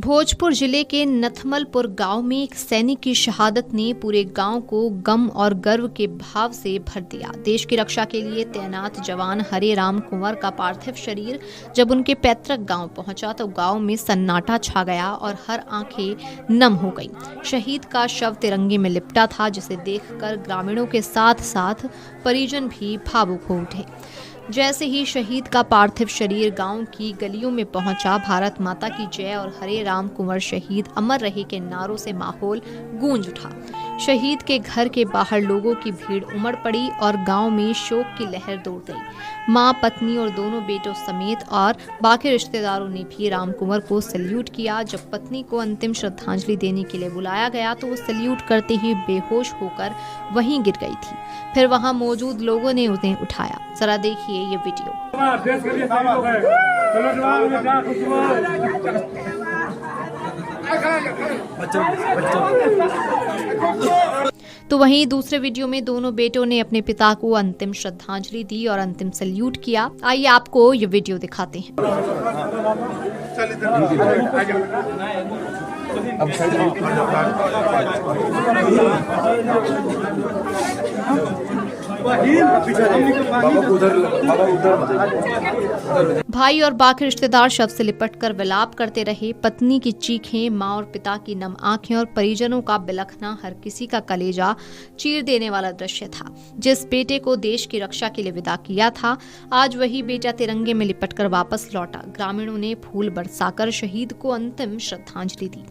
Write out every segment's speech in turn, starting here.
भोजपुर जिले के नथमलपुर गांव में एक सैनिक की शहादत ने पूरे गांव को गम और गर्व के भाव से भर दिया। देश की रक्षा के लिए तैनात जवान हरे राम कुंवर का पार्थिव शरीर जब उनके पैतृक गांव पहुंचा तो गांव में सन्नाटा छा गया और हर आंखें नम हो गईं। शहीद का शव तिरंगे में लिपटा था, जिसे देखकर ग्रामीणों के साथ साथ परिजन भी भावुक हो उठे। जैसे ही शहीद का पार्थिव शरीर गांव की गलियों में पहुंचा, भारत माता की जय और हरे राम कुंवर शहीद अमर रहे के नारों से माहौल गूंज उठा। शहीद के घर के बाहर लोगों की भीड़ उमड़ पड़ी और गांव में शोक की लहर दौड़ गई। मां, पत्नी और दोनों बेटों समेत और बाकी रिश्तेदारों ने भी राम कुंवर को सैल्यूट किया। जब पत्नी को अंतिम श्रद्धांजलि देने के लिए बुलाया गया तो वो सैल्यूट करते ही बेहोश होकर वहीं गिर गई थी। फिर वहां मौजूद लोगों ने उन्हें उठाया। जरा देखिए ये वीडियो। तो वहीं दूसरे वीडियो में दोनों बेटों ने अपने पिता को अंतिम श्रद्धांजलि दी और अंतिम सैल्यूट किया। आइए आपको ये वीडियो दिखाते हैं। भाई और बाकी रिश्तेदार शव से लिपटकर विलाप करते रहे। पत्नी की चीखें, मां और पिता की नम आंखें और परिजनों का बिलखना हर किसी का कलेजा चीर देने वाला दृश्य था। जिस बेटे को देश की रक्षा के लिए विदा किया था, आज वही बेटा तिरंगे में लिपटकर वापस लौटा। ग्रामीणों ने फूल बरसाकर शहीद को अंतिम श्रद्धांजलि दी।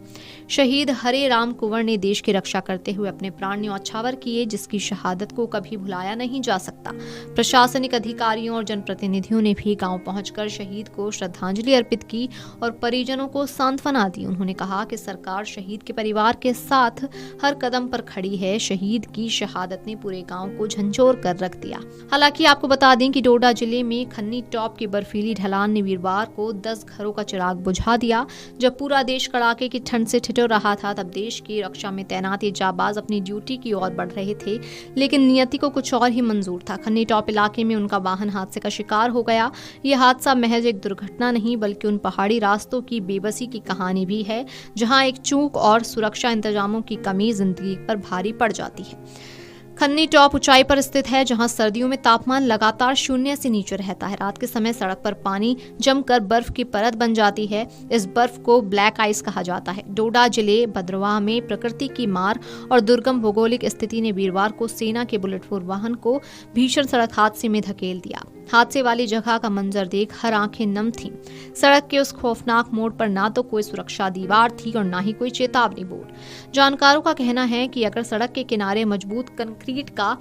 शहीद हरे राम कुंवर ने देश की रक्षा करते हुए अपने प्राण न्यौछावर किए, जिसकी शहादत को कभी भुलाया नहीं जा सकता। प्रशासनिक अधिकारियों और जनप्रतिनिधियों ने भी गांव पहुंचकर शहीद को श्रद्धांजलि अर्पित की और परिजनों को सांत्वना दी। उन्होंने कहा कि सरकार शहीद के परिवार के साथ हर कदम पर खड़ी है। शहीद की शहादत ने पूरे गांव को झंझोर कर रख दिया। हालांकि आपको बता दें कि डोडा जिले में खन्नी टॉप की बर्फीली ढलान ने वीरवार को 10 घरों का चिराग बुझा दिया। जब पूरा देश कड़ाके की ठंड से ठिठुर रहा था, तब देश की रक्षा में तैनात ये जाबाज अपनी ड्यूटी की ओर बढ़ रहे थे, लेकिन नियति को कुछ और ही मंजूर था। खन्नी टॉप इलाके में उनका वाहन हादसे का शिकार हो गया। यह हादसा महज एक दुर्घटना नहीं, बल्कि उन पहाड़ी रास्तों की बेबसी की कहानी भी है, जहां एक चूक और सुरक्षा इंतजामों की कमी जिंदगी पर भारी पड़ जाती है। खन्नी टॉप ऊंचाई पर स्थित है, जहां सर्दियों में तापमान लगातार 0 से नीचे रहता है। रात के समय सड़क पर पानी जमकर बर्फ की परत बन जाती है। इस बर्फ को ब्लैक आइस कहा जाता है। डोडा जिले भद्रवाह में प्रकृति की मार और दुर्गम भौगोलिक स्थिति ने वीरवार को सेना के बुलेट प्रूफ वाहन को भीषण सड़क हादसे में धकेल दिया। हादसे वाली जगह का मंजर देख हर आंखें नम थीं। सड़क के उस खौफनाक मोड़ पर ना तो कोई सुरक्षा दीवार थी और ना ही कोई चेतावनी बोर्ड। जानकारों का कहना है कि अगर सड़क के किनारे मजबूत कंक्रीट का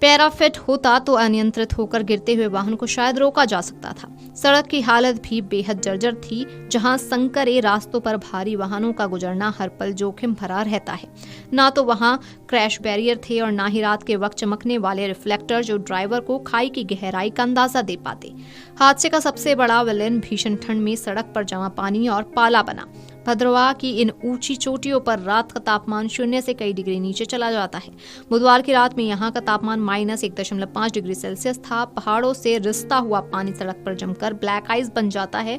पैराफिट होता तो अनियंत्रित होकर गिरते हुए वाहन को शायद रोका जा सकता था। सड़क की हालत भी बेहद जर्जर थी, जहां संकरे रास्तों पर भारी वाहनों का गुजरना हर पल जोखिम भरा रहता है। ना तो वहां क्रैश बैरियर थे और ना ही रात के वक्त चमकने वाले रिफ्लेक्टर जो ड्राइवर को खाई की गहराई का अंदाजा दे पाते। हादसे का सबसे बड़ा विलेन भीषण ठंड में सड़क पर जमा पानी और पाला बना। भद्रवाह की इन ऊंची चोटियों पर रात का तापमान 0 से कई डिग्री नीचे चला जाता है। बुधवार की रात में यहाँ का तापमान -1.5 डिग्री सेल्सियस था। पहाड़ों से रिसता हुआ पानी सड़क पर जमकर ब्लैक आइस बन जाता है।